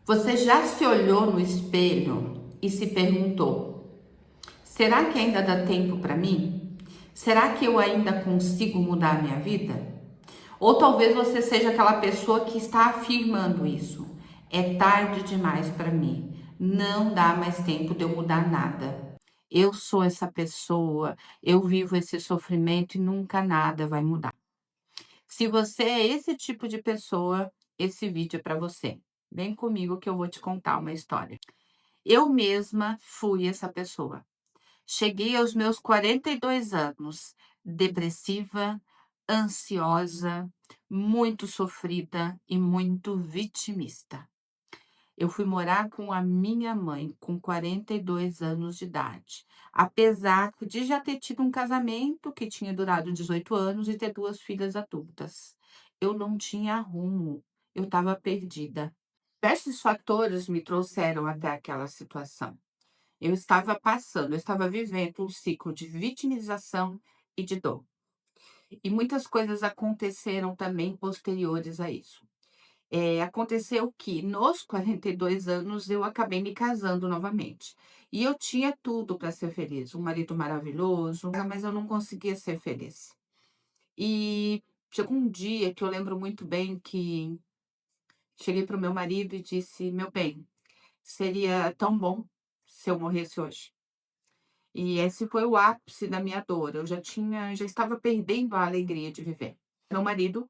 Você já se olhou no espelho e se perguntou: será que ainda dá tempo para mim? Será que eu ainda consigo mudar a minha vida? Ou talvez você seja aquela pessoa que está afirmando isso. É tarde demais para mim. Não dá mais tempo de eu mudar nada. Eu sou essa pessoa, eu vivo esse sofrimento e nunca nada vai mudar. Se você é esse tipo de pessoa, esse vídeo é para você. Vem comigo que eu vou te contar uma história. Eu mesma fui essa pessoa. Cheguei aos meus 42 anos, depressiva, ansiosa, muito sofrida e muito vitimista. Eu fui morar com a minha mãe com 42 anos de idade, apesar de já ter tido um casamento que tinha durado 18 anos e ter duas filhas adultas. Eu não tinha rumo, eu estava perdida. Diversos fatores me trouxeram até aquela situação. Eu estava vivendo um ciclo de vitimização e de dor. E muitas coisas aconteceram também posteriores a isso. Aconteceu que nos 42 anos eu acabei me casando novamente. E eu tinha tudo para ser feliz, um marido maravilhoso, mas eu não conseguia ser feliz. E chegou um dia que eu lembro muito bem que cheguei para o meu marido e disse: "Meu bem, seria tão bom se eu morresse hoje". E esse foi o ápice da minha dor, já estava perdendo a alegria de viver. Meu marido,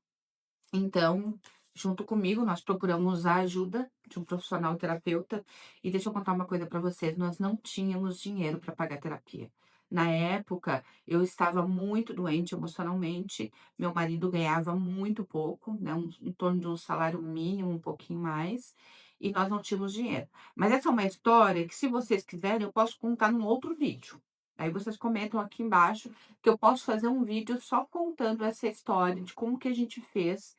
então, junto comigo, nós procuramos a ajuda de um profissional terapeuta, e deixa eu contar uma coisa para vocês, nós não tínhamos dinheiro para pagar terapia. Na época, eu estava muito doente emocionalmente, meu marido ganhava muito pouco, né, em torno de um salário mínimo, um pouquinho mais, e nós não tínhamos dinheiro. Mas essa é uma história que, se vocês quiserem, eu posso contar num outro vídeo. Aí vocês comentam aqui embaixo que eu posso fazer um vídeo só contando essa história de como que a gente fez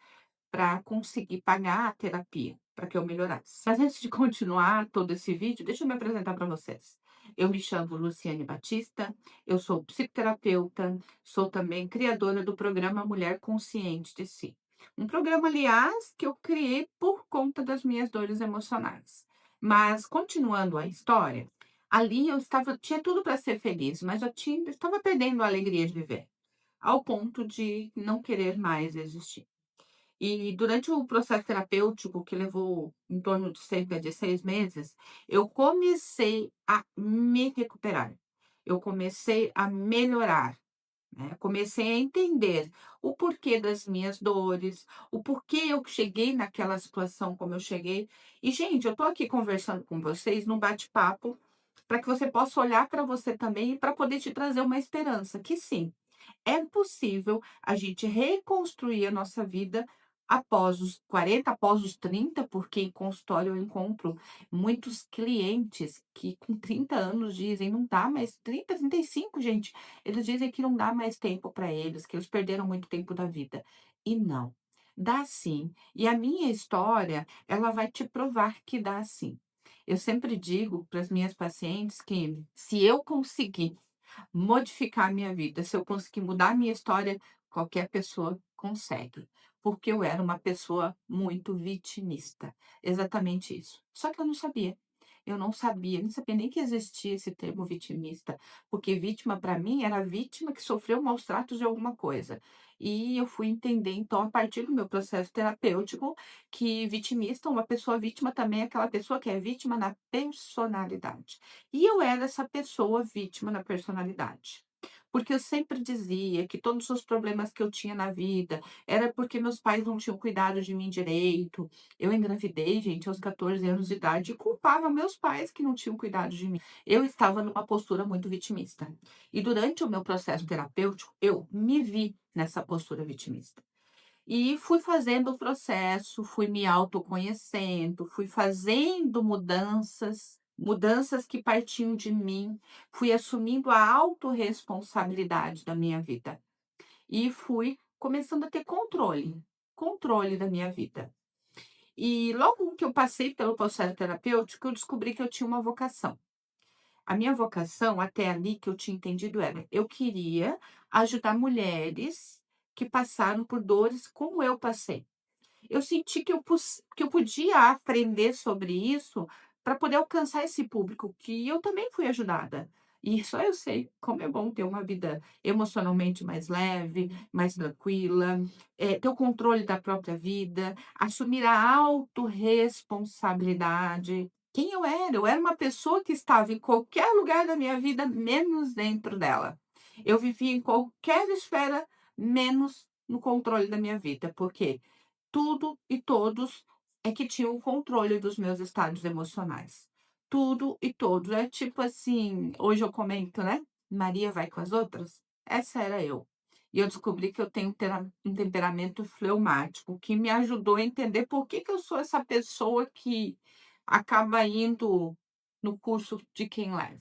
para conseguir pagar a terapia, para que eu melhorasse. Mas antes de continuar todo esse vídeo, deixa eu me apresentar para vocês. Eu me chamo Luciane Batista, eu sou psicoterapeuta, sou também criadora do programa Mulher Consciente de Si. Um programa, aliás, que eu criei por conta das minhas dores emocionais. Mas continuando a história, ali tinha tudo para ser feliz, mas estava perdendo a alegria de viver, ao ponto de não querer mais existir. E durante o processo terapêutico, que levou em torno de cerca de 6 meses, eu comecei a me recuperar. Eu comecei a melhorar, né, comecei a entender o porquê das minhas dores, o porquê eu cheguei naquela situação como eu cheguei. E, gente, eu tô aqui conversando com vocês num bate-papo, para que você possa olhar para você também e para poder te trazer uma esperança, que sim, é possível a gente reconstruir a nossa vida após os 40, após os 30, porque em consultório eu encontro muitos clientes que com 30 anos dizem: "Não dá mais", 30, 35, gente, eles dizem que não dá mais tempo para eles, que eles perderam muito tempo da vida. E não, dá sim. E a minha história, ela vai te provar que dá sim. Eu sempre digo para as minhas pacientes que, se eu conseguir modificar a minha vida, se eu conseguir mudar a minha história, qualquer pessoa consegue. Porque eu era uma pessoa muito vitimista. Exatamente isso. Só que eu não sabia. Eu não sabia nem que existia esse termo vitimista, porque vítima para mim era a vítima que sofreu maus tratos de alguma coisa. E eu fui entender, então, a partir do meu processo terapêutico, que vitimista, uma pessoa vítima também é aquela pessoa que é vítima na personalidade. E eu era essa pessoa vítima na personalidade. Porque eu sempre dizia que todos os problemas que eu tinha na vida era porque meus pais não tinham cuidado de mim direito. Eu engravidei, gente, aos 14 anos de idade e culpava meus pais que não tinham cuidado de mim. Eu estava numa postura muito vitimista. E durante o meu processo terapêutico, eu me vi nessa postura vitimista. E fui fazendo o processo, fui me autoconhecendo, fui fazendo mudanças que partiam de mim, fui assumindo a autorresponsabilidade da minha vida e fui começando a ter controle da minha vida. E logo que eu passei pelo processo terapêutico, eu descobri que eu tinha uma vocação. A minha vocação, até ali que eu tinha entendido, era: eu queria ajudar mulheres que passaram por dores como eu passei. eu senti que eu podia aprender sobre isso para poder alcançar esse público, que eu também fui ajudada. E só eu sei como é bom ter uma vida emocionalmente mais leve, mais tranquila, ter o controle da própria vida, assumir a autorresponsabilidade. Quem eu era? Eu era uma pessoa que estava em qualquer lugar da minha vida, menos dentro dela. Eu vivia em qualquer esfera, menos no controle da minha vida. Por quê? Tudo e todos é que tinham o controle dos meus estados emocionais. Tudo e todos. É tipo assim, hoje eu comento, né? Maria vai com as outras. Essa era eu. E eu descobri que eu tenho um temperamento fleumático, que me ajudou a entender por que eu sou essa pessoa que acaba indo no curso de quem leva.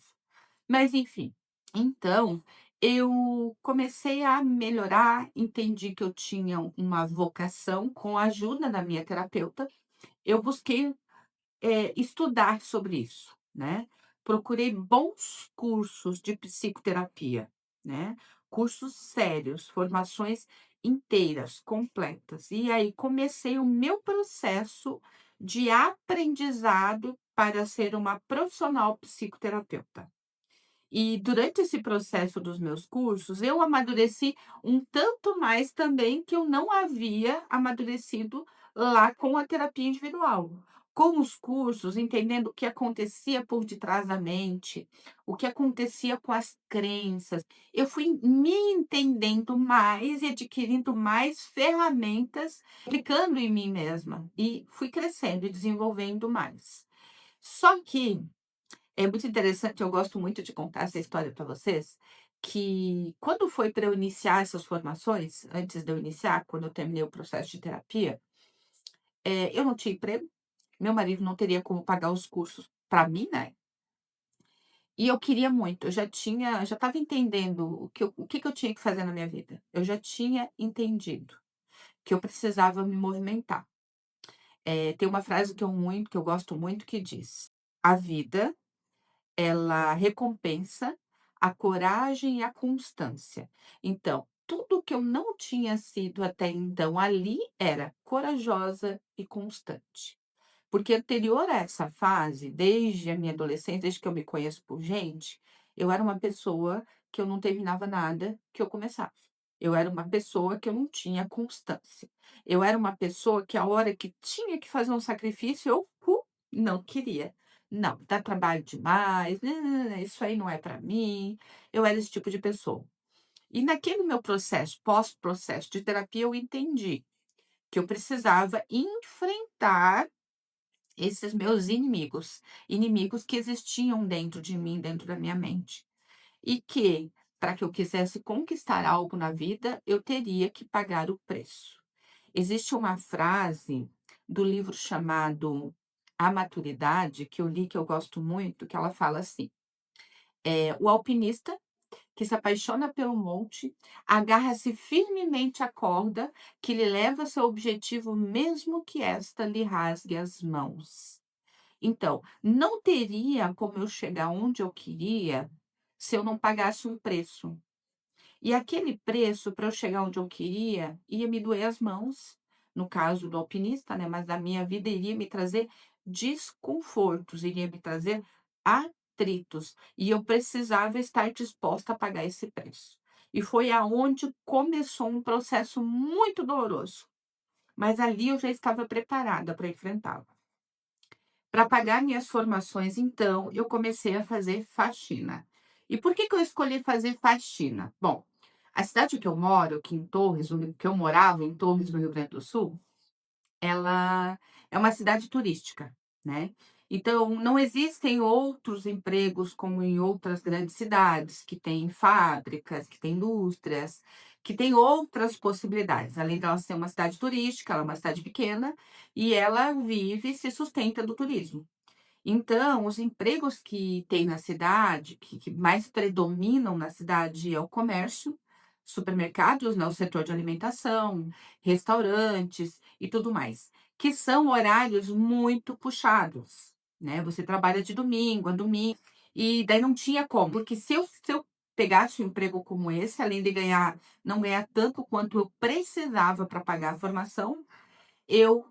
Mas enfim. Então, eu comecei a melhorar, entendi que eu tinha uma vocação, com a ajuda da minha terapeuta, eu busquei, estudar sobre isso, né. Procurei bons cursos de psicoterapia, né, cursos sérios, formações inteiras, completas. E aí comecei o meu processo de aprendizado para ser uma profissional psicoterapeuta. E durante esse processo dos meus cursos, eu amadureci um tanto mais também que eu não havia amadurecido lá com a terapia individual. Com os cursos, entendendo o que acontecia por detrás da mente, o que acontecia com as crenças, eu fui me entendendo mais e adquirindo mais ferramentas, aplicando em mim mesma, e fui crescendo e desenvolvendo mais. Só que é muito interessante, eu gosto muito de contar essa história para vocês, que quando foi para eu iniciar essas formações, antes de eu iniciar, quando eu terminei o processo de terapia, eu não tinha emprego, meu marido não teria como pagar os cursos para mim, né, e eu queria muito, eu já estava entendendo o que que eu tinha que fazer na minha vida. Eu já tinha entendido que eu precisava me movimentar. Tem uma frase que eu gosto muito que diz: "A vida ela recompensa a coragem e a constância". Então, tudo que eu não tinha sido até então ali era corajosa e constante. Porque anterior a essa fase, desde a minha adolescência, desde que eu me conheço por gente, eu era uma pessoa que eu não terminava nada que eu começava. Eu era uma pessoa que eu não tinha constância. Eu era uma pessoa que a hora que tinha que fazer um sacrifício, eu não queria. Não, dá trabalho demais, isso aí não é para mim. Eu era esse tipo de pessoa. E naquele meu processo, pós-processo de terapia, eu entendi que eu precisava enfrentar esses meus inimigos, inimigos que existiam dentro de mim, dentro da minha mente, e que, para que eu quisesse conquistar algo na vida, eu teria que pagar o preço. Existe uma frase do livro chamado A Maturidade, que eu li, que eu gosto muito, que ela fala assim: o alpinista que se apaixona pelo monte, agarra-se firmemente à corda que lhe leva ao seu objetivo, mesmo que esta lhe rasgue as mãos. Então, não teria como eu chegar onde eu queria se eu não pagasse um preço. E aquele preço, para eu chegar onde eu queria, ia me doer as mãos, no caso do alpinista, né, mas a minha vida iria me trazer desconfortos, iria me trazer atritos, e eu precisava estar disposta a pagar esse preço. E foi aonde começou um processo muito doloroso, mas ali eu já estava preparada para enfrentá-lo. Para pagar minhas formações, então, eu comecei a fazer faxina. E por que que eu escolhi fazer faxina? Bom, a cidade que eu moro, aqui em Torres, que eu morava em Torres, no Rio Grande do Sul, ela é uma cidade turística, né. Então, não existem outros empregos como em outras grandes cidades, que têm fábricas, que têm indústrias, que têm outras possibilidades. Além dela ser uma cidade turística, ela é uma cidade pequena, e ela vive e se sustenta do turismo. Então, os empregos que tem na cidade, que mais predominam na cidade é o comércio, supermercados, né, o setor de alimentação, restaurantes e tudo mais, que são horários muito puxados, né? Você trabalha de domingo a domingo, e daí não tinha como, porque se eu pegasse um emprego como esse, além de ganhar, não ganhar tanto quanto eu precisava para pagar a formação, eu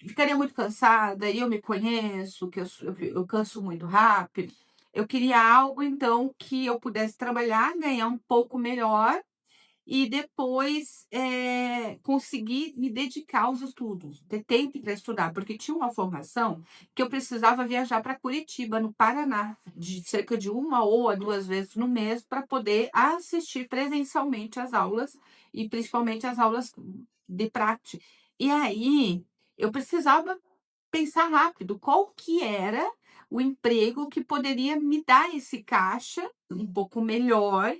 ficaria muito cansada, e eu me conheço, que eu canso muito rápido. Eu queria algo, então, que eu pudesse trabalhar, ganhar um pouco melhor e depois, conseguir me dedicar aos estudos, ter tempo para estudar, porque tinha uma formação que eu precisava viajar para Curitiba, no Paraná, de cerca de uma ou a 2 vezes no mês, para poder assistir presencialmente às aulas e principalmente as aulas de prática. E aí, eu precisava pensar rápido, qual que era o emprego que poderia me dar esse caixa um pouco melhor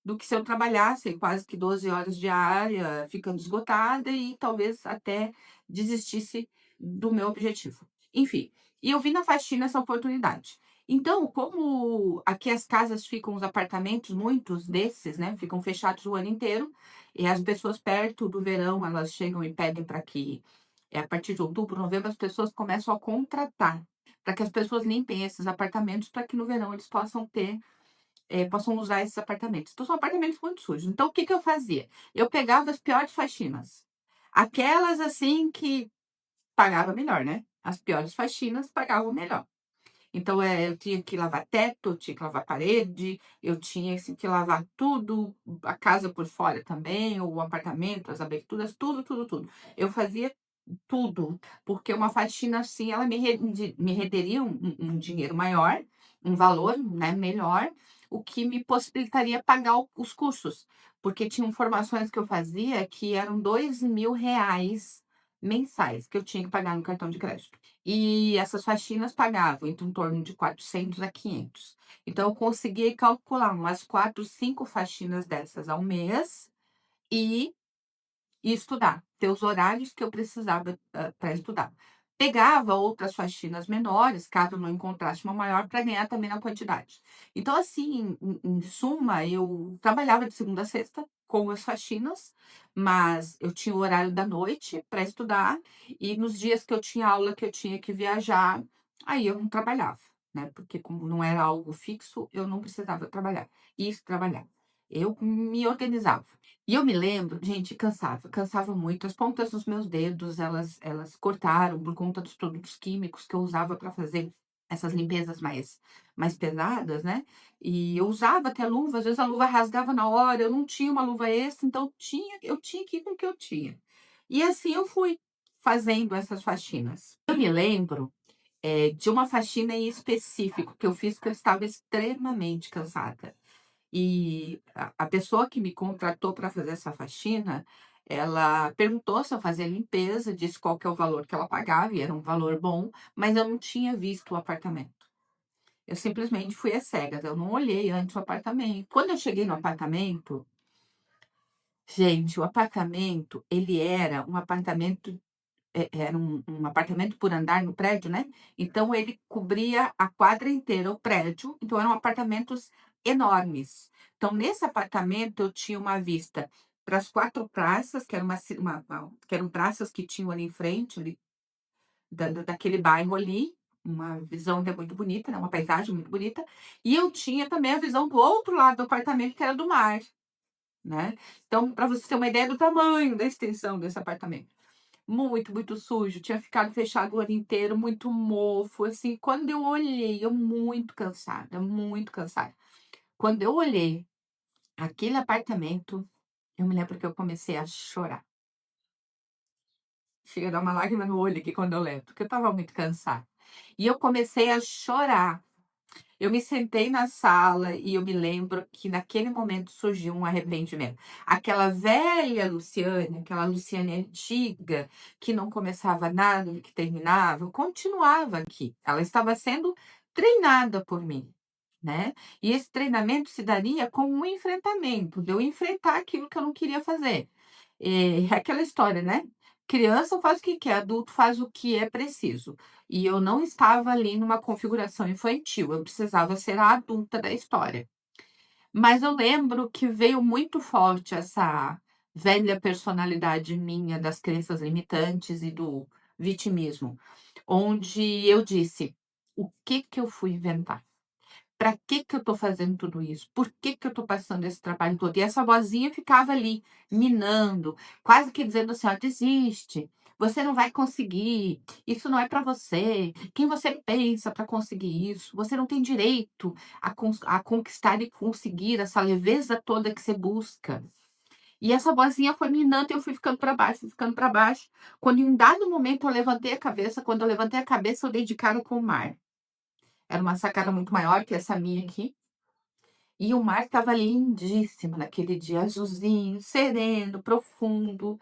do que se eu trabalhasse quase que 12 horas diária, ficando esgotada e talvez até desistisse do meu objetivo. Enfim, e eu vi na faxina essa oportunidade. Então, como aqui as casas ficam, os apartamentos, muitos desses, né, ficam fechados o ano inteiro, e as pessoas perto do verão, elas chegam e pedem para que, a partir de outubro, novembro, as pessoas começam a contratar, para que as pessoas limpem esses apartamentos, para que no verão eles possam ter possam usar esses apartamentos. Então, são apartamentos muito sujos. Então, o que que eu fazia? Eu pegava as piores faxinas. Aquelas, assim, que pagava melhor, né? As piores faxinas pagavam melhor. Então, eu tinha que lavar teto, eu tinha que lavar parede, eu tinha, assim, que lavar tudo, a casa por fora também, o apartamento, as aberturas, tudo, tudo, tudo. Eu fazia tudo, porque uma faxina assim, ela me renderia um dinheiro maior, um valor, né, melhor, o que me possibilitaria pagar os cursos, porque tinham formações que eu fazia que eram R$ 2.000 mensais, que eu tinha que pagar no cartão de crédito. E essas faxinas pagavam entre em torno de 400 a 500. Então eu conseguia calcular umas 4, 5 faxinas dessas ao mês e estudar, ter os horários que eu precisava, para estudar. Pegava outras faxinas menores, caso eu não encontrasse uma maior, para ganhar também na quantidade. Então, assim, em suma, eu trabalhava de segunda a sexta com as faxinas, mas eu tinha o horário da noite para estudar, e nos dias que eu tinha aula, que eu tinha que viajar, aí eu não trabalhava, né, porque como não era algo fixo, eu não precisava trabalhar. Isso, trabalhar. Eu me organizava. E eu me lembro, gente, cansava muito. As pontas dos meus dedos, elas cortaram por conta dos produtos químicos que eu usava para fazer essas limpezas mais pesadas, né. E eu usava até luva, às vezes a luva rasgava na hora, eu não tinha uma luva extra, então eu tinha que ir com o que eu tinha. E assim eu fui fazendo essas faxinas. Eu me lembro, de uma faxina em específico que eu fiz, que eu estava extremamente cansada. E a pessoa que me contratou para fazer essa faxina, ela perguntou se eu fazia limpeza, disse qual que é o valor que ela pagava, e era um valor bom, mas eu não tinha visto o apartamento. Eu simplesmente fui às cegas, eu não olhei antes o apartamento. Quando eu cheguei no apartamento, gente, o apartamento, ele era um apartamento era um apartamento por andar no prédio, né, então ele cobria a quadra inteira, o prédio, então eram apartamentos enormes. Então nesse apartamento eu tinha uma vista para as 4 praças, que era uma que eram praças que tinham ali em frente, ali, daquele bairro ali, uma visão que é muito bonita, né, uma paisagem muito bonita, e eu tinha também a visão do outro lado do apartamento, que era do mar, né. Então, para você ter uma ideia do tamanho da extensão desse apartamento. Muito, muito sujo, tinha ficado fechado o ano inteiro, muito mofo, assim, quando eu olhei, eu muito cansada, muito cansada. Quando eu olhei aquele apartamento, eu me lembro que eu comecei a chorar. Chega a dar uma lágrima no olho aqui quando eu lembro, porque eu estava muito cansada. E eu comecei a chorar. Eu me sentei na sala e eu me lembro que naquele momento surgiu um arrependimento. Aquela velha Luciane, aquela Luciane antiga, que não começava nada, que terminava, continuava aqui. Ela estava sendo treinada por mim, né? E esse treinamento se daria com um enfrentamento, de eu enfrentar aquilo que eu não queria fazer. É aquela história, né? Criança faz o que quer, adulto faz o que é preciso. E eu não estava ali numa configuração infantil, eu precisava ser a adulta da história. Mas eu lembro que veio muito forte essa velha personalidade minha das crenças limitantes e do vitimismo, onde eu disse: "O que que eu fui inventar? Para que eu tô fazendo tudo isso? Por que eu tô passando esse trabalho todo? E essa vozinha ficava ali, minando, quase que dizendo assim: "Ó, desiste, você não vai conseguir, isso não é para você, quem você pensa para conseguir isso? Você não tem direito a conquistar e conseguir essa leveza toda que você busca". E essa vozinha foi minando e eu fui ficando para baixo, fui ficando para baixo. Quando em um dado momento eu levantei a cabeça, quando eu levantei a cabeça eu dei de cara com o mar. Era uma sacada muito maior que essa minha aqui, e o mar estava lindíssimo naquele dia, azulzinho, sereno, profundo.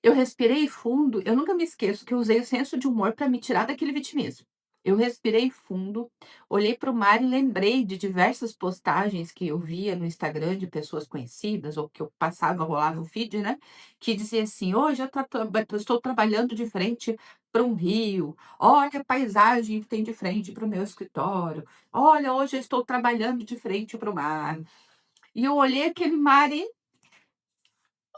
Eu respirei fundo, eu nunca me esqueço que eu usei o senso de humor para me tirar daquele vitimismo. Eu respirei fundo, olhei para o mar e lembrei de diversas postagens que eu via no Instagram de pessoas conhecidas, ou que eu passava, rolava o feed, né? Que dizia assim: hoje eu estou trabalhando de frente para um rio, olha a paisagem que tem de frente para o meu escritório, olha, hoje eu estou trabalhando de frente para o mar. E eu olhei aquele mar e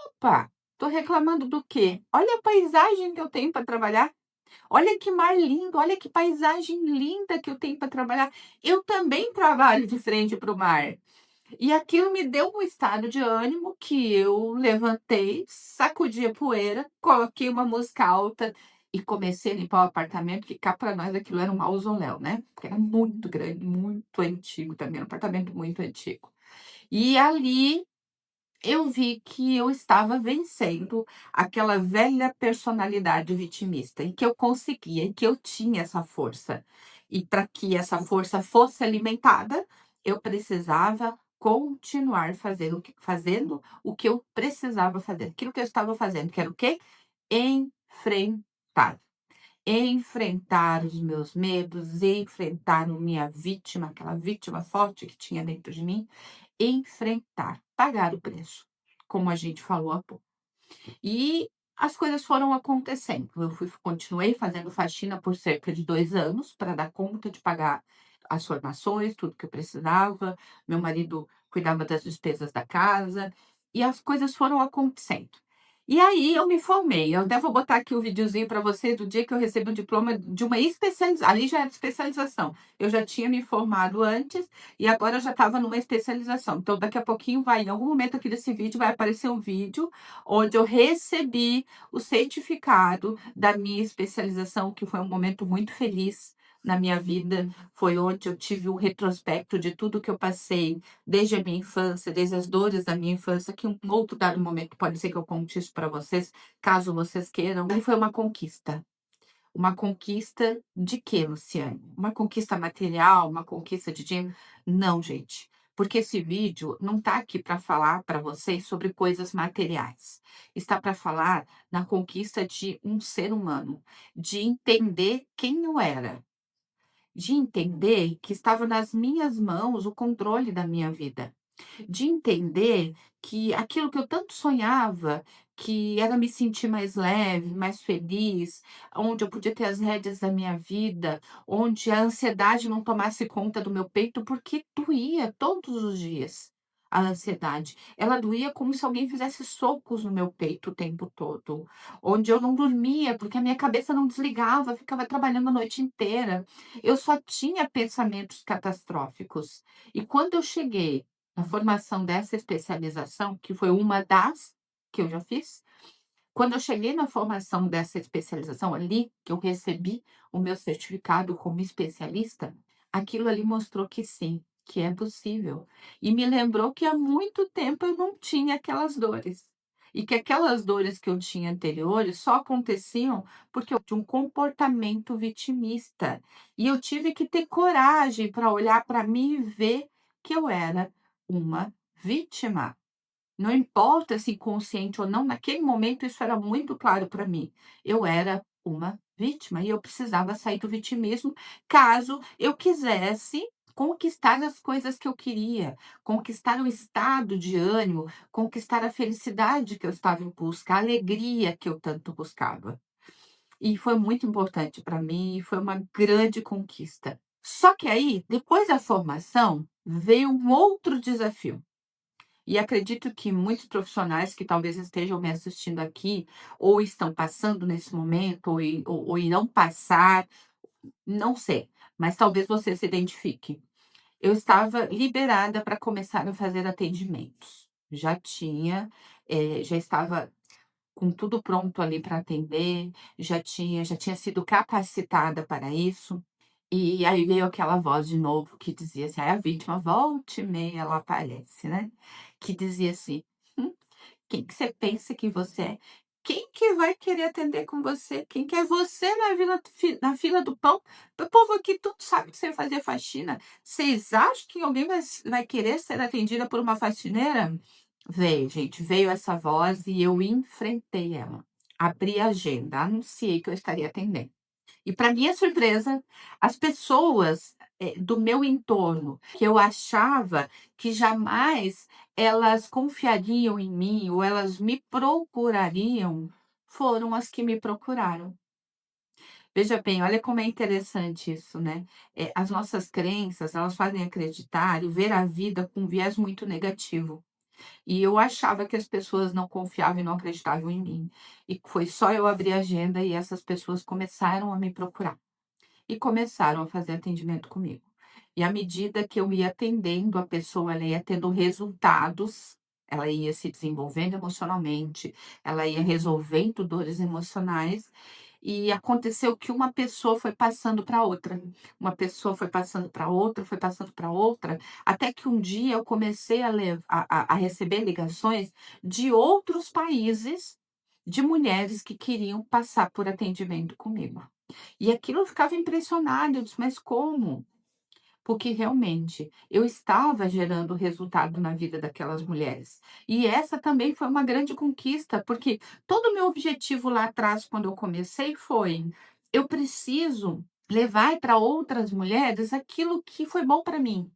opa, tô reclamando do quê? Olha a paisagem que eu tenho para trabalhar. Olha que mar lindo, olha que paisagem linda que eu tenho para trabalhar. Eu também trabalho de frente para o mar. E aquilo me deu um estado de ânimo que eu levantei, sacudi a poeira, coloquei uma música alta e comecei a limpar o apartamento, que cá para nós aquilo era um mausoléu, né? Porque era muito grande, muito antigo também, um apartamento muito antigo. E ali eu vi que eu estava vencendo aquela velha personalidade vitimista e que eu conseguia, e que eu tinha essa força. E para que essa força fosse alimentada, eu precisava continuar fazendo o que eu precisava fazer, aquilo que eu estava fazendo, que era o quê? Enfrentar. Enfrentar os meus medos, enfrentar a minha vítima, aquela vítima forte que tinha dentro de mim, enfrentar, pagar o preço, como a gente falou há pouco. E as coisas foram acontecendo. Continuei fazendo faxina por cerca de 2 anos para dar conta de pagar as formações, tudo que eu precisava. Meu marido cuidava das despesas da casa e as coisas foram acontecendo. E aí eu me formei. Eu até vou botar aqui o videozinho para você do dia que eu recebi o diploma de uma especialização. Ali já era especialização. Eu já tinha me formado antes e agora eu já estava numa especialização. Então daqui a pouquinho vai, em algum momento aqui desse vídeo vai aparecer um vídeo onde eu recebi o certificado da minha especialização, que foi um momento muito feliz na minha vida. Foi onde eu tive um retrospecto de tudo que eu passei, desde a minha infância, desde as dores da minha infância, que um outro dado momento pode ser que eu conte isso para vocês, caso vocês queiram. E foi uma conquista. Uma conquista de quê, Luciane? Uma conquista material, uma conquista de dinheiro? Não, gente, porque esse vídeo não está aqui para falar para vocês sobre coisas materiais. Está para falar na conquista de um ser humano, de entender quem eu era, de entender que estava nas minhas mãos o controle da minha vida, de entender que aquilo que eu tanto sonhava, que era me sentir mais leve, mais feliz, onde eu podia ter as rédeas da minha vida, onde a ansiedade não tomasse conta do meu peito, porque doía todos os dias. A ansiedade, ela doía como se alguém fizesse socos no meu peito o tempo todo, onde eu não dormia, porque a minha cabeça não desligava, ficava trabalhando a noite inteira. Eu só tinha pensamentos catastróficos. E quando eu cheguei na formação dessa especialização, que foi uma das que eu já fiz, quando eu cheguei na formação dessa especialização ali, que eu recebi o meu certificado como especialista, aquilo ali mostrou que sim, que é possível. E me lembrou que há muito tempo eu não tinha aquelas dores. E que aquelas dores que eu tinha anteriores só aconteciam porque eu tinha um comportamento vitimista. E eu tive que ter coragem para olhar para mim e ver que eu era uma vítima. Não importa se consciente ou não, naquele momento isso era muito claro para mim. Eu era uma vítima e eu precisava sair do vitimismo caso eu quisesse conquistar as coisas que eu queria, conquistar o estado de ânimo, conquistar a felicidade que eu estava em busca, a alegria que eu tanto buscava. E foi muito importante para mim e foi uma grande conquista. Só que aí, depois da formação, veio um outro desafio. E acredito que muitos profissionais que talvez estejam me assistindo aqui, ou estão passando nesse momento, ou irão passar, não sei, mas talvez você se identifique. eu estava liberada para começar a fazer atendimentos. Já estava com tudo pronto ali para atender, já tinha sido capacitada para isso. E aí veio aquela voz de novo que dizia assim, aí a vítima volta e meia ela aparece, né, que dizia assim: "Hum, quem que você pensa que você é? Quem que vai querer atender com você? Quem que é você na fila do pão? O povo aqui tudo sabe que você fazia faxina. Vocês acham que alguém vai querer ser atendida por uma faxineira?" Veio, gente, veio essa voz e eu enfrentei ela. Abri a agenda, anunciei que eu estaria atendendo. E para minha surpresa, as pessoas, do meu entorno, que eu achava que jamais elas confiariam em mim ou elas me procurariam, foram as que me procuraram. Veja bem, olha como é interessante isso, né. As nossas crenças, elas fazem acreditar e ver a vida com um viés muito negativo. E eu achava que as pessoas não confiavam e não acreditavam em mim. E foi só eu abrir a agenda e essas pessoas começaram a me procurar. E começaram a fazer atendimento comigo. E à medida que eu ia atendendo, a pessoa ela ia tendo resultados, ela ia se desenvolvendo emocionalmente, ela ia resolvendo dores emocionais, e aconteceu que uma pessoa foi passando para outra, uma pessoa foi passando para outra, foi passando para outra, até que um dia eu comecei a receber ligações de outros países, de mulheres que queriam passar por atendimento comigo. E aquilo eu ficava impressionada, eu disse: "Mas como?". Porque realmente eu estava gerando resultado na vida daquelas mulheres. E essa também foi uma grande conquista, porque todo o meu objetivo lá atrás, quando eu comecei, foi: eu preciso levar para outras mulheres aquilo que foi bom para mim.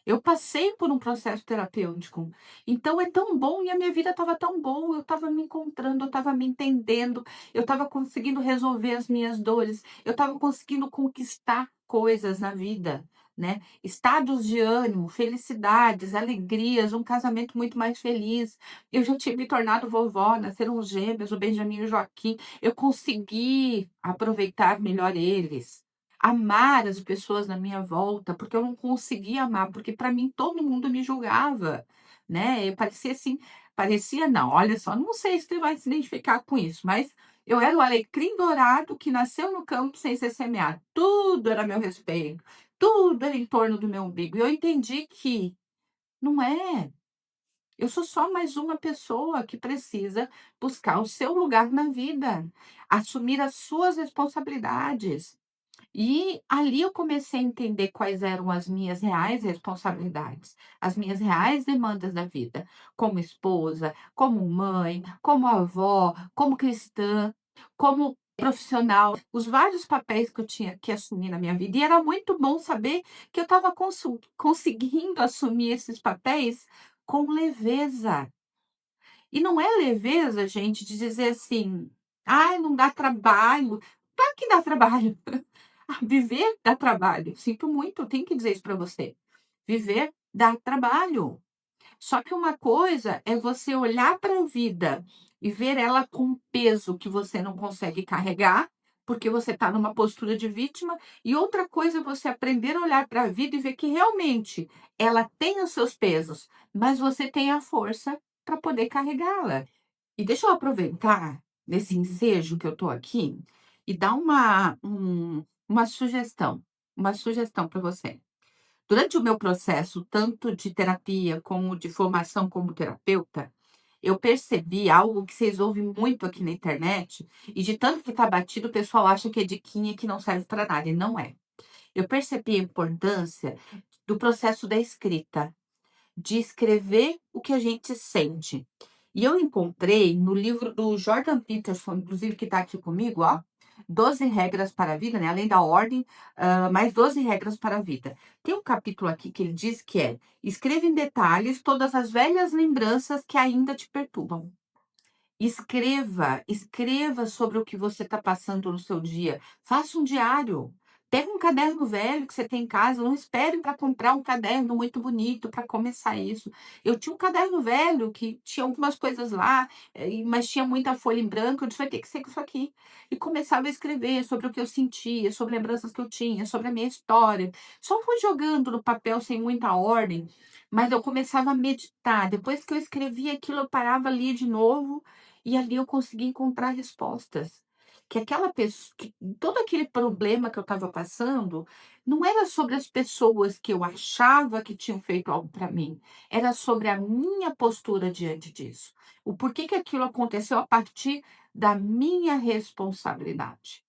Eu passei por um processo terapêutico, então é tão bom e a minha vida estava tão boa, eu estava me encontrando, eu estava me entendendo, eu estava conseguindo resolver as minhas dores, eu estava conseguindo conquistar coisas na vida, né? Estados de ânimo, felicidades, alegrias, um casamento muito mais feliz. Eu já tinha me tornado vovó, nasceram os gêmeos, o Benjamin e o Joaquim. Eu consegui aproveitar melhor eles. Amar as pessoas na minha volta, porque eu não conseguia amar, porque para mim todo mundo me julgava, né, eu parecia assim, parecia não, olha só, não sei se você vai se identificar com isso, mas eu era o alecrim dourado que nasceu no campo sem ser semeado, tudo era a meu respeito, tudo era em torno do meu umbigo, e eu entendi que não é, eu sou só mais uma pessoa que precisa buscar o seu lugar na vida, assumir as suas responsabilidades. E ali eu comecei a entender quais eram as minhas reais responsabilidades, as minhas reais demandas da vida, como esposa, como mãe, como avó, como cristã, como profissional, os vários papéis que eu tinha que assumir na minha vida. E era muito bom saber que eu estava conseguindo assumir esses papéis com leveza. E não é leveza, gente, de dizer assim: "Ai, não dá trabalho". Claro que dá trabalho. Viver dá trabalho. Sinto muito, eu tenho que dizer isso para você. Viver dá trabalho. Só que uma coisa é você olhar para a vida e ver ela com um peso que você não consegue carregar, porque você está numa postura de vítima, e outra coisa é você aprender a olhar para a vida e ver que realmente ela tem os seus pesos, mas você tem a força para poder carregá-la. E deixa eu aproveitar nesse ensejo que eu estou aqui e dar uma sugestão para você. Durante o meu processo, tanto de terapia como de formação como terapeuta, eu percebi algo que vocês ouvem muito aqui na internet, e de tanto que está batido, o pessoal acha que é diquinha que não serve para nada, e não é. Eu percebi a importância do processo da escrita, de escrever o que a gente sente. E eu encontrei no livro do Jordan Peterson, inclusive que está aqui comigo, ó, 12 regras para a vida, né? Além da ordem, mais 12 regras para a vida. Tem um capítulo aqui que ele diz que é: escreva em detalhes todas as velhas lembranças que ainda te perturbam. Escreva, escreva sobre o que você está passando no seu dia. Faça um diário. Pega um caderno velho que você tem em casa, não espere para comprar um caderno muito bonito para começar isso. Eu tinha um caderno velho que tinha algumas coisas lá, mas tinha muita folha em branco, eu disse: "Vai ter que ser com isso aqui". E começava a escrever sobre o que eu sentia, sobre lembranças que eu tinha, sobre a minha história. Só fui jogando no papel sem muita ordem, mas eu começava a meditar. Depois que eu escrevia aquilo, eu parava ali de novo, e ali eu conseguia encontrar respostas. Que aquela pessoa, que todo aquele problema que eu estava passando, não era sobre as pessoas que eu achava que tinham feito algo para mim, era sobre a minha postura diante disso. O porquê que aquilo aconteceu a partir da minha responsabilidade.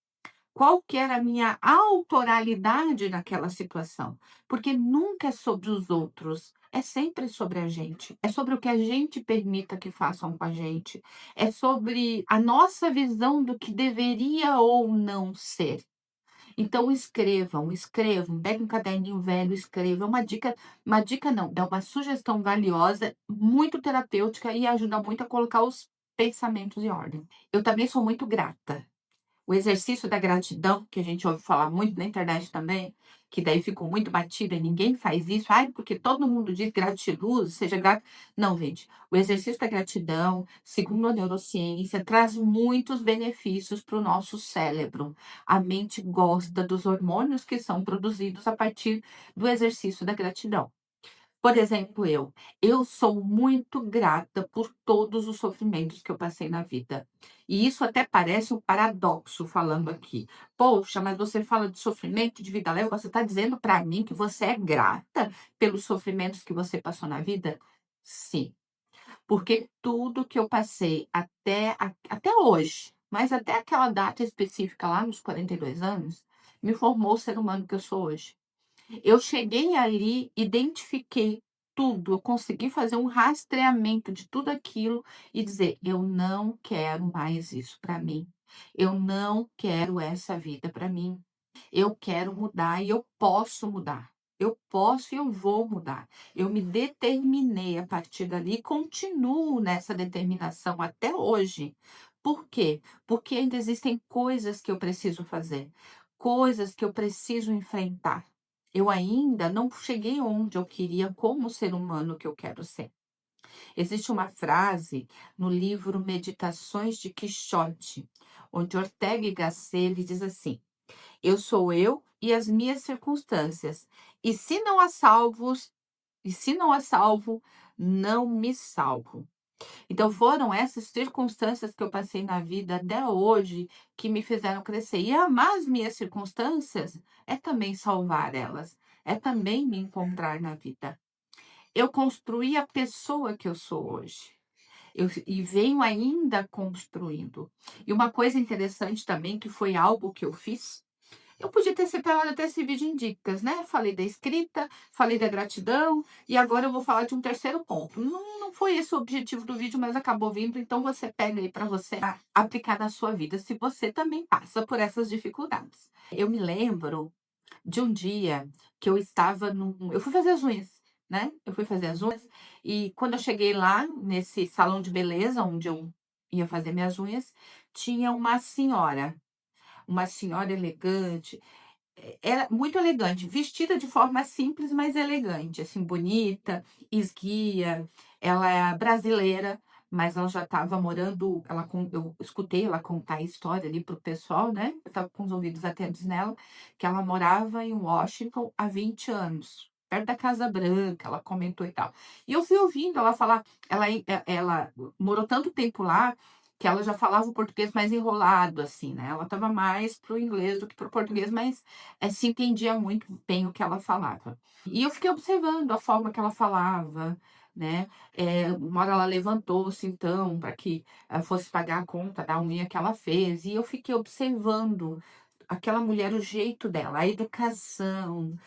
Qual que era a minha autoralidade naquela situação? Porque nunca é sobre os outros, é sempre sobre a gente. É sobre o que a gente permita que façam com a gente. É sobre a nossa visão do que deveria ou não ser. Então escrevam, escrevam, pegue um caderninho velho, escreva. É uma dica não, é uma sugestão valiosa, muito terapêutica e ajuda muito a colocar os pensamentos em ordem. Eu também sou muito grata. O exercício da gratidão, que a gente ouve falar muito na internet também, que daí ficou muito batida e ninguém faz isso. Ai, porque todo mundo diz gratiluz, seja grato. Não, gente. O exercício da gratidão, segundo a neurociência, traz muitos benefícios para o nosso cérebro. A mente gosta dos hormônios que são produzidos a partir do exercício da gratidão. Por exemplo, eu sou muito grata por todos os sofrimentos que eu passei na vida. E isso até parece um paradoxo falando aqui. Poxa, mas você fala de sofrimento, de vida leve, você está dizendo para mim que você é grata pelos sofrimentos que você passou na vida? Sim, porque tudo que eu passei até hoje, mas até aquela data específica lá nos 42 anos, me formou o ser humano que eu sou hoje. Eu cheguei ali, identifiquei tudo, eu consegui fazer um rastreamento de tudo aquilo e dizer: "Eu não quero mais isso para mim. Eu não quero essa vida para mim. Eu quero mudar e eu posso mudar. Eu posso e eu vou mudar". Eu me determinei a partir dali e continuo nessa determinação até hoje. Por quê? Porque ainda existem coisas que eu preciso fazer, coisas que eu preciso enfrentar. Eu ainda não cheguei onde eu queria como ser humano que eu quero ser. Existe uma frase no livro Meditações de Quixote, onde Ortega y Gasset diz assim: "Eu sou eu e as minhas circunstâncias, e se não a salvo, não me salvo". Então foram essas circunstâncias que eu passei na vida até hoje que me fizeram crescer. E amar as minhas circunstâncias é também salvar elas, é também me encontrar na vida. Eu construí a pessoa que eu sou hoje. E venho ainda construindo. E uma coisa interessante também, que foi algo que eu fiz, eu podia ter separado até esse vídeo em dicas, né? Falei da escrita, falei da gratidão e agora eu vou falar de um terceiro ponto. Não foi esse o objetivo do vídeo, mas acabou vindo, então você pega aí para você aplicar na sua vida, se você também passa por essas dificuldades. Eu me lembro de um dia que eu estava eu fui fazer as unhas, né? Eu fui fazer as unhas e quando eu cheguei lá nesse salão de beleza onde eu ia fazer minhas unhas, tinha uma senhora elegante, era muito elegante, vestida de forma simples, mas elegante, assim, bonita, esguia. Ela é brasileira, mas ela já estava morando, eu escutei ela contar a história ali para o pessoal, né, eu estava com os ouvidos atentos nela, que ela morava em Washington há 20 anos, perto da Casa Branca, ela comentou e tal. E eu fui ouvindo ela falar, ela morou tanto tempo lá, que ela já falava o português mais enrolado, assim, né, ela estava mais para o inglês do que para o português, mas se entendia muito bem o que ela falava. E eu fiquei observando a forma que ela falava, né, uma hora ela levantou-se então para que, fosse pagar a conta da unha que ela fez, e eu fiquei observando aquela mulher, o jeito dela, a educação,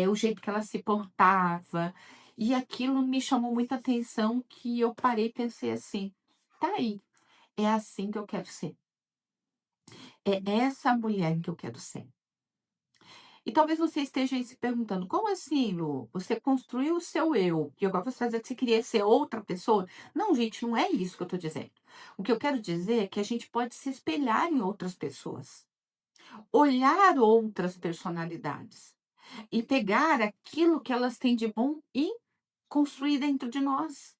o jeito que ela se portava, e aquilo me chamou muita atenção que eu parei e pensei assim: "Tá aí, é assim que eu quero ser, é essa mulher que eu quero ser". E talvez você esteja aí se perguntando: "Como assim, Lu? Você construiu o seu eu, e agora você está dizendo que você queria ser outra pessoa?". Não, gente, não é isso que eu estou dizendo. O que eu quero dizer é que a gente pode se espelhar em outras pessoas. olhar outras personalidades e pegar aquilo que elas têm de bom e construir dentro de nós,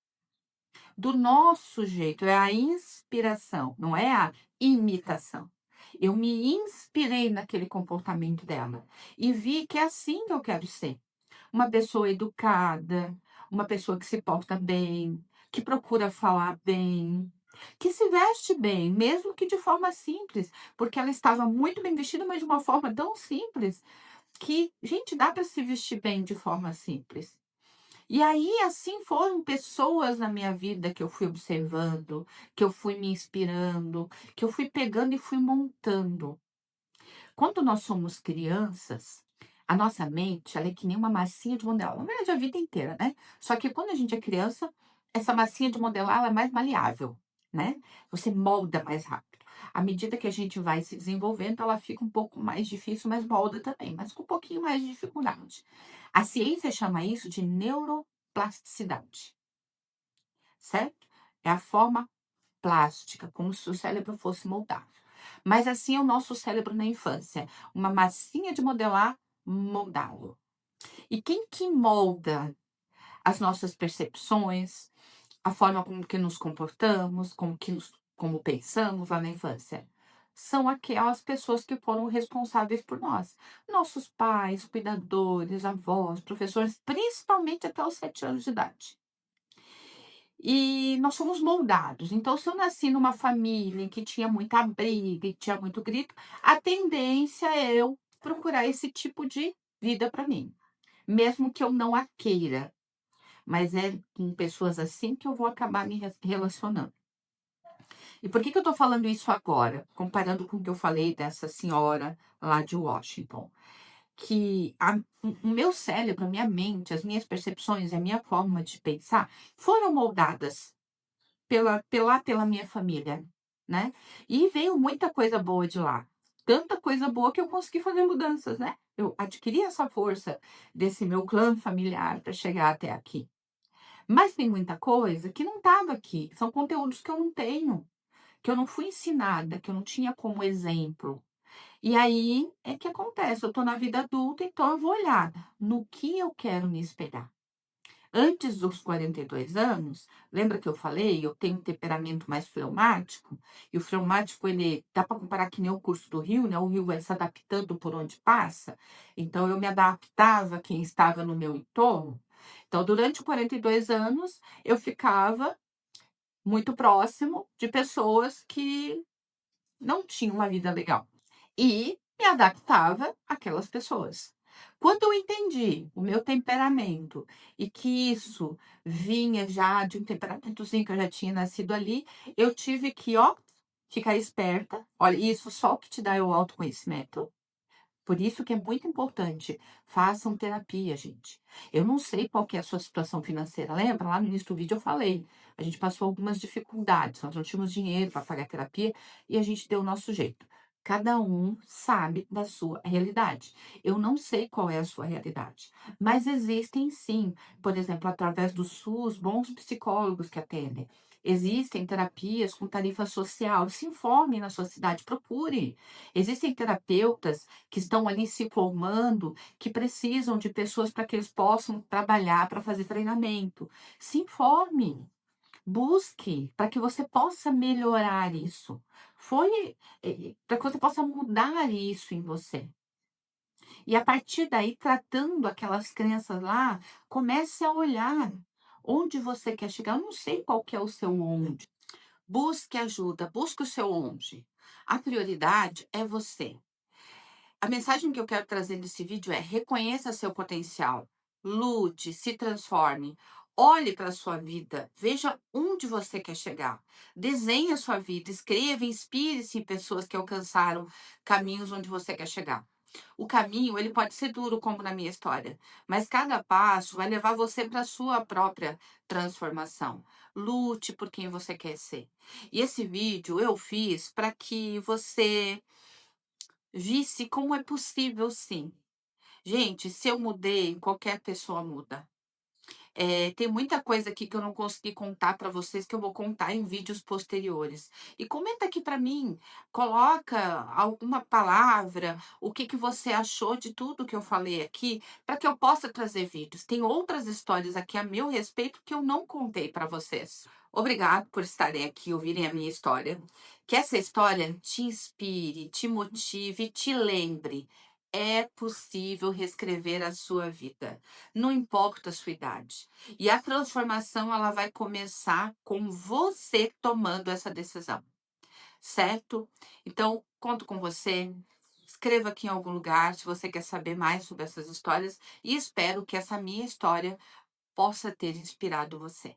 do nosso jeito. É a inspiração, não é a imitação. Eu me inspirei naquele comportamento dela e vi que é assim que eu quero ser. Uma pessoa educada, uma pessoa que se porta bem, que procura falar bem, que se veste bem, mesmo que de forma simples, porque ela estava muito bem vestida, mas de uma forma tão simples que, gente, dá para se vestir bem de forma simples. E aí, assim, foram pessoas na minha vida que eu fui observando, que eu fui me inspirando, que eu fui pegando e fui montando. Quando nós somos crianças, a nossa mente, ela é que nem uma massinha de modelar, na verdade a vida inteira, né. Só que quando a gente é criança, essa massinha de modelar ela é mais maleável, né. Você molda mais rápido. À medida que a gente vai se desenvolvendo, ela fica um pouco mais difícil, mas molda também, mas com um pouquinho mais de dificuldade. A ciência chama isso de neuroplasticidade, certo? É a forma plástica, como se o cérebro fosse moldável. Mas assim é o nosso cérebro na infância, uma massinha de modelar moldável. E quem que molda as nossas percepções, a forma como que nos comportamos, como pensamos lá na infância? São aquelas pessoas que foram responsáveis por nós. Nossos pais, cuidadores, avós, professores, principalmente até os 7 anos de idade. E nós somos moldados. Então, se eu nasci numa família em que tinha muita briga e tinha muito grito, a tendência é eu procurar esse tipo de vida para mim, mesmo que eu não a queira, mas é com pessoas assim que eu vou acabar me relacionando. E por que que eu estou falando isso agora, comparando com o que eu falei dessa senhora lá de Washington? Que o meu cérebro, a minha mente, as minhas percepções, a minha forma de pensar foram moldadas pela minha família, né. E veio muita coisa boa de lá, tanta coisa boa que eu consegui fazer mudanças, né. Eu adquiri essa força desse meu clã familiar para chegar até aqui. Mas tem muita coisa que não estava aqui, são conteúdos que eu não tenho, que eu não fui ensinada, que eu não tinha como exemplo. E aí é que acontece, eu estou na vida adulta, então eu vou olhar no que eu quero me espelhar. Antes dos 42 anos, lembra que eu falei, eu tenho um temperamento mais fleumático, e o fleumático ele dá para comparar que nem o curso do rio, né, o rio vai se adaptando por onde passa, então eu me adaptava a quem estava no meu entorno. Então durante 42 anos, eu ficava muito próximo de pessoas que não tinham uma vida legal. E me adaptava àquelas pessoas. Quando eu entendi o meu temperamento e que isso vinha já de um temperamentozinho que eu já tinha nascido ali, eu tive que, ó, ficar esperta. Olha, isso só o que te dá é o autoconhecimento. Por isso que é muito importante, façam terapia, gente. Eu não sei qual que é a sua situação financeira, lembra? Lá no início do vídeo eu falei, a gente passou algumas dificuldades, nós não tínhamos dinheiro para pagar terapia e a gente deu o nosso jeito. Cada um sabe da sua realidade. Eu não sei qual é a sua realidade, mas existem sim, por exemplo, através do SUS, bons psicólogos que atendem. Existem terapias com tarifa social. Se informe na sua cidade, procure. Existem terapeutas que estão ali se formando, que precisam de pessoas para que eles possam trabalhar, para fazer treinamento. Se informe, busque, para que você possa melhorar isso. Foi, para que você possa mudar isso em você. E a partir daí, tratando aquelas crenças lá, comece a olhar onde você quer chegar. Eu não sei qual que é o seu onde. Busque ajuda, busque o seu onde. A prioridade é você. A mensagem que eu quero trazer nesse vídeo é: reconheça seu potencial, lute, se transforme, olhe para a sua vida, veja onde você quer chegar, desenhe a sua vida, escreva, inspire-se em pessoas que alcançaram caminhos onde você quer chegar. O caminho, ele pode ser duro, como na minha história, mas cada passo vai levar você para a sua própria transformação. Lute por quem você quer ser. E esse vídeo eu fiz para que você visse como é possível sim. Gente, se eu mudei, qualquer pessoa muda. Tem muita coisa aqui que eu não consegui contar para vocês, que eu vou contar em vídeos posteriores. E comenta aqui para mim, coloca alguma palavra, o que que você achou de tudo que eu falei aqui, para que eu possa trazer vídeos. Tem outras histórias aqui a meu respeito que eu não contei para vocês. Obrigado por estarem aqui, ouvirem a minha história. Que essa história te inspire, te motive, te lembre. É possível reescrever a sua vida, não importa a sua idade. E a transformação ela vai começar com você tomando essa decisão, certo? Então, conto com você. Escreva aqui em algum lugar se você quer saber mais sobre essas histórias e espero que essa minha história possa ter inspirado você.